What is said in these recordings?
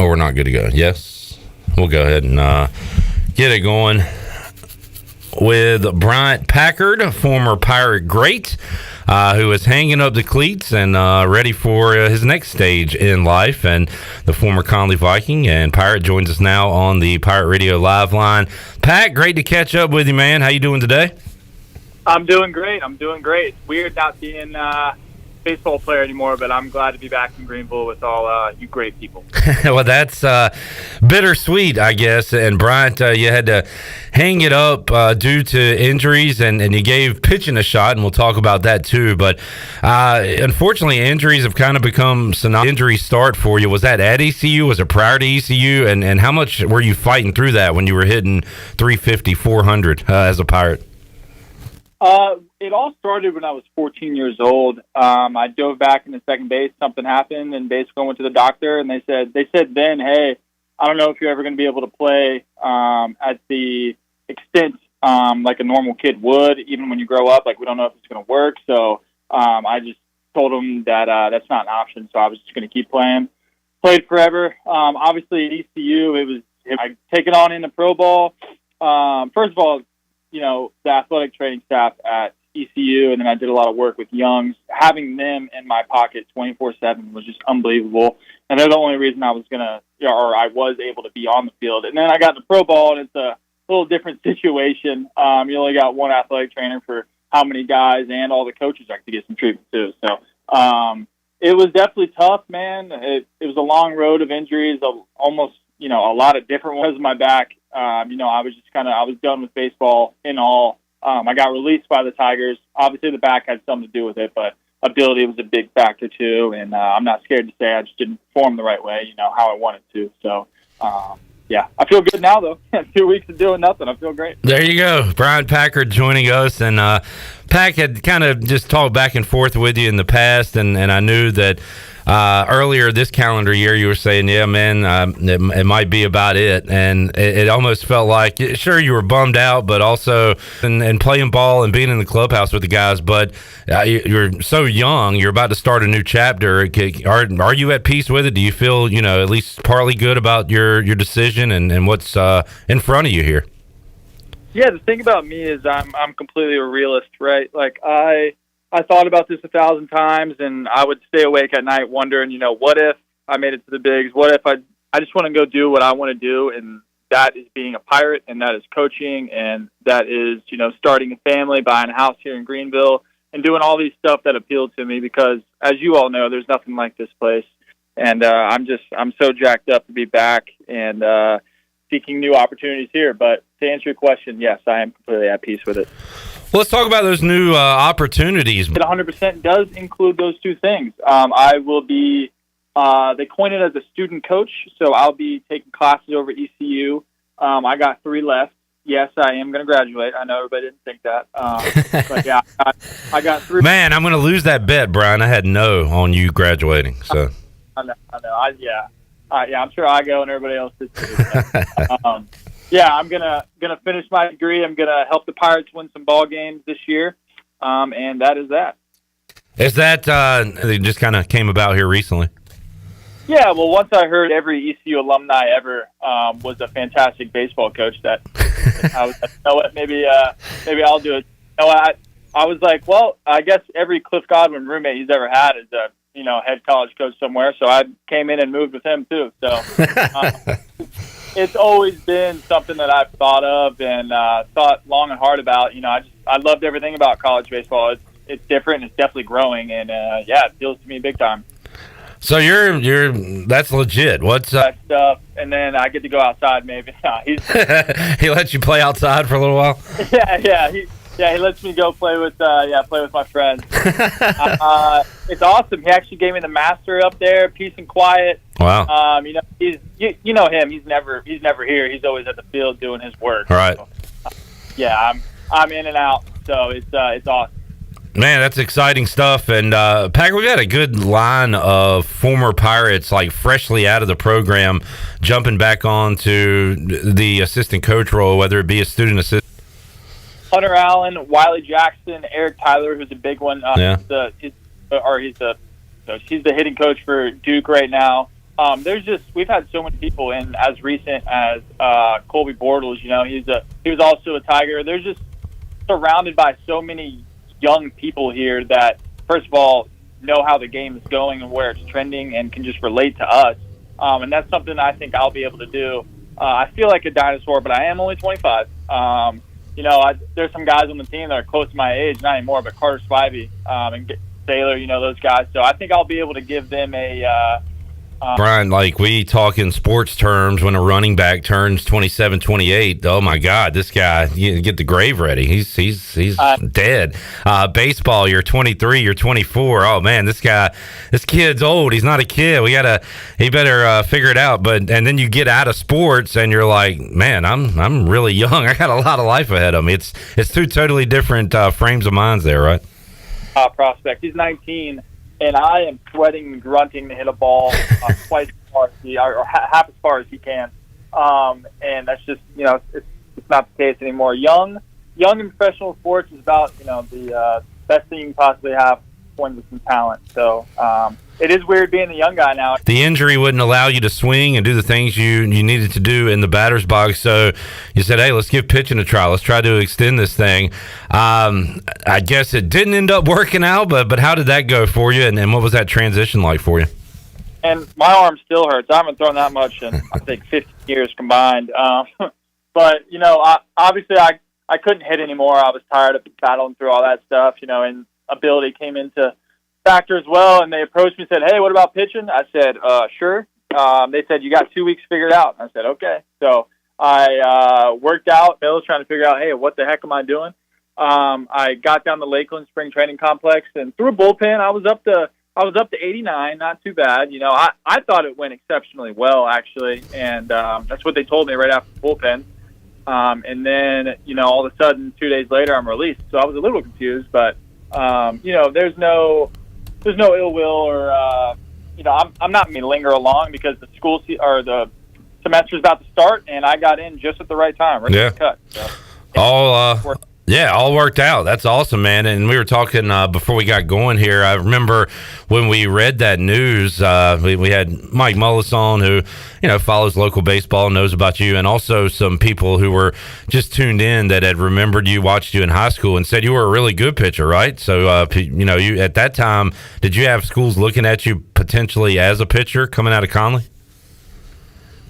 Oh, we're not good to go. Yes. We'll go ahead and get it going with Bryant Packard, a former Pirate great, who is hanging up the cleats and ready for his next stage in life, and the former Conley Viking and Pirate joins us now on the Pirate Radio Live line. Pat, great to catch up with you, man. How you doing today? I'm doing great. It's weird not being baseball player anymore, but I'm glad to be back in Greenville with all you great people. Well, that's bittersweet, I guess. And Bryant, you had to hang it up due to injuries, and you gave pitching a shot, and we'll talk about that too. But unfortunately, injuries have kind of become an injury start for you. Was that at ECU? Was it prior to ECU? And how much were you fighting through that when you were hitting 350, 400 as a Pirate? It all started when I was 14 years old. I dove back into second base. Something happened, and basically went to the doctor, and they said then, hey, I don't know if you're ever going to be able to play at the extent like a normal kid would, even when you grow up. Like, we don't know if it's going to work. So I just told them that that's not an option. So I was just going to keep playing. Played forever. Obviously at ECU, I take it on into pro ball. First of all, the athletic training staff at ECU, and then I did a lot of work with Youngs. Having them in my pocket 24/7 was just unbelievable, and they're the only reason I was able to be on the field. And then I got to pro ball, and it's a little different situation. You only got one athletic trainer for how many guys, and all the coaches have to get some treatment too. So it was definitely tough, man. It was a long road of injuries, almost a lot of different ones in my back. I was done with baseball in all. I got released by the Tigers. Obviously, the back had something to do with it, but ability was a big factor too. And I'm not scared to say I just didn't perform the right way, how I wanted to. So, I feel good now, though. 2 weeks of doing nothing. I feel great. There you go. Bryant Packard joining us. And Pack had kind of just talked back and forth with you in the past, and I knew that earlier this calendar year you were saying, yeah, man, it might be about it. And it almost felt like, sure, you were bummed out, but also and playing ball and being in the clubhouse with the guys. But you're so young, you're about to start a new chapter. Are you at peace with it? Do you feel, at least partly good about your decision and what's in front of you here? Yeah, the thing about me is I'm completely a realist, right? Like, I thought about this 1,000 times, and I would stay awake at night wondering, what if I made it to the bigs? What if I just want to go do what I want to do, and that is being a Pirate, and that is coaching, and that is, starting a family, buying a house here in Greenville, and doing all these stuff that appealed to me because, as you all know, there's nothing like this place. And I'm so jacked up to be back and seeking new opportunities here. But to answer your question, yes, I am completely at peace with it. Well, let's talk about those new opportunities. It 100% does include those two things. I will be, they coined it as a student coach, so I'll be taking classes over at ECU. I got 3 left. Yes, I am going to graduate. I know everybody didn't think that. But yeah, I got 3. Man, I'm going to lose that bet, Brian. I had no on you graduating. So I know. I'm sure I go and everybody else did too. Yeah, I'm gonna finish my degree. I'm gonna help the Pirates win some ball games this year, and that is that. Is that it just kind of came about here recently? Yeah, well, once I heard every ECU alumni ever was a fantastic baseball coach, that I was like, you know what, maybe I'll do it. I was like, well, I guess every Cliff Godwin roommate he's ever had is a head college coach somewhere, so I came in and moved with him too. So. It's always been something that I've thought of and thought long and hard about. I loved everything about college baseball. It's different. It's definitely growing, and it appeals to me big time. So you're that's legit. What's that stuff? And then I get to go outside. Maybe he lets you play outside for a little while. He lets me go play with my friends. It's awesome. He actually gave me the master up there, peace and quiet. Wow. He's you know him. He's never here. He's always at the field doing his work. All right. So, I'm in and out. So it's awesome. Man, that's exciting stuff. And Packer, we got a good line of former Pirates, like freshly out of the program, jumping back onto the assistant coach role, whether it be a student assistant. Hunter Allen, Wiley Jackson, Eric Tyler, who's a big one. He's the hitting coach for Duke right now. we've had so many people in as recent as Colby Bortles. He was also a Tiger. There's just surrounded by so many young people here that, first of all, know how the game is going and where it's trending and can just relate to us. And that's something I think I'll be able to do. I feel like a dinosaur, but I am only 25. There's some guys on the team that are close to my age, not anymore, but Carter Spivey and Sailor, those guys. So I think I'll be able to give them a Brian, like we talk in sports terms, when a running back turns 27, 28, oh my God, this guy, you get the grave ready. He's dead. Baseball, you're 23, you're 24. Oh man, this kid's old. He's not a kid. He better figure it out. And then you get out of sports and you're like, man, I'm really young. I got a lot of life ahead of me. It's two totally different frames of minds there, right? Prospect. He's 19. And I am sweating and grunting to hit a ball twice as far as or half as far as he can. And that's just, it's not the case anymore. Young in professional sports is about, the best thing you can possibly have when with some talent. So it is weird being a young guy now. The injury wouldn't allow you to swing and do the things you needed to do in the batter's box. So you said, hey, let's give pitching a try. Let's try to extend this thing. I guess it didn't end up working out, but how did that go for you? And what was that transition like for you? And my arm still hurts. I haven't thrown that much in, I think, 15 years combined. But, obviously I couldn't hit anymore. I was tired of battling through all that stuff, and ability came into factor as well, and they approached me and said, hey, what about pitching? I said, sure. They said, you got 2 weeks figured out. I said, okay. So I worked out. I was trying to figure out, hey, what the heck am I doing? I got down the Lakeland Spring Training Complex and threw a bullpen. I was up to 89, not too bad. I thought it went exceptionally well, actually, and that's what they told me right after the bullpen. And then, all of a sudden, 2 days later, I'm released. So I was a little confused, but there's no ill will or I'm not going to linger along because the the semester's about to start, and I got in just at the right time. Right. Yeah. Cut. So, all worked out. That's awesome, man. And we were talking before we got going here. I remember when we read that news, we had Mike Mullis on, who, follows local baseball, knows about you, and also some people who were just tuned in that had remembered you, watched you in high school, and said you were a really good pitcher, right? So, you at that time, did you have schools looking at you potentially as a pitcher coming out of Conley?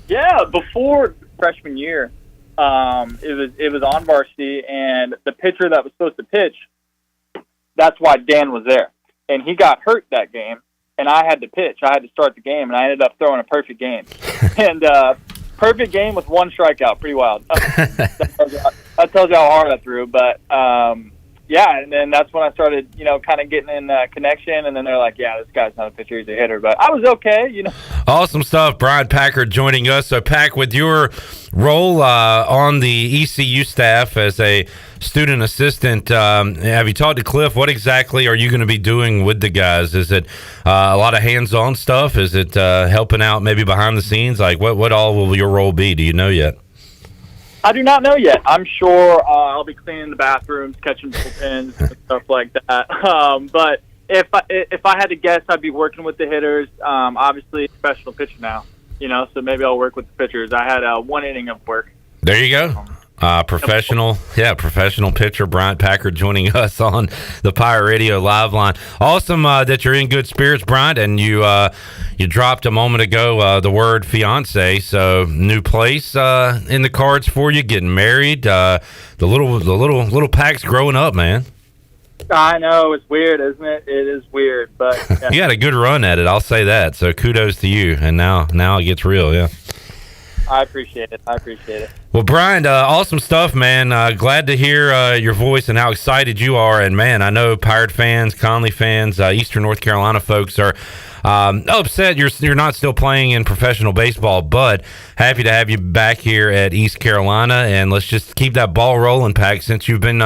Yeah, before freshman year. It was on varsity, and the pitcher that was supposed to pitch, that's why Dan was there. And he got hurt that game, and I had to pitch. I had to start the game, and I ended up throwing a perfect game. And perfect game with one strikeout, pretty wild. That tells you how hard I threw. But, and then that's when I started, kind of getting in connection, and then they're like, yeah, this guy's not a pitcher, he's a hitter. But I was okay, Awesome stuff. Bryant Packard joining us. So, Pack, with your role on the ECU staff as a student assistant, have you talked to Cliff? What exactly are you going to be doing with the guys? Is it a lot of hands-on stuff? Is it helping out maybe behind the scenes? Like, what all will your role be? Do you know yet? I do not know yet. I'm sure I'll be cleaning the bathrooms, catching bullpens, and stuff like that. But if I had to guess, I'd be working with the hitters. Obviously, professional pitcher now, so maybe I'll work with the pitchers. I had 1 inning of work. There you go. Professional pitcher Bryant Packard joining us on the Pirate Radio Live Line. Awesome that you're in good spirits, Bryant, and you dropped a moment ago the word fiance. So new place in the cards for you, getting married. The little Pack's growing up, man. I know, it's weird, isn't it? It is weird, but yeah. You had a good run at it, I'll say that. So kudos to you. And now it gets real, yeah. I appreciate it. Well, Brian, awesome stuff, man. Glad to hear your voice and how excited you are. And, man, I know Pirate fans, Conley fans, Eastern North Carolina folks are upset you're not still playing in professional baseball, but happy to have you back here at East Carolina. And let's just keep that ball rolling, Pack, since you've been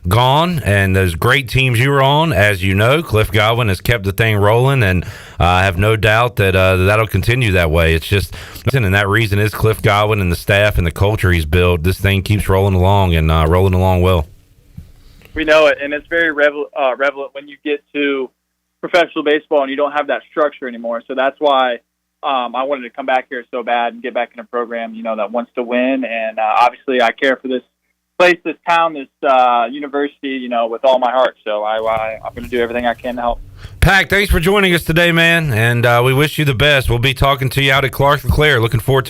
gone. And those great teams you were on, as you know, Cliff Godwin has kept the thing rolling, and I have no doubt that that'll continue that way. It's just, and that reason is Cliff Godwin and the staff and the culture he's built. This thing keeps rolling along and rolling along well. We know it, and it's very relevant when you get to professional baseball and you don't have that structure anymore. So that's why I wanted to come back here so bad and get back in a program, that wants to win. And obviously I care for this place, this town, this university, with all my heart. So I'm going to do everything I can to help. Pack, thanks for joining us today, man. And we wish you the best. We'll be talking to you out at Clark LeClaire. Looking forward to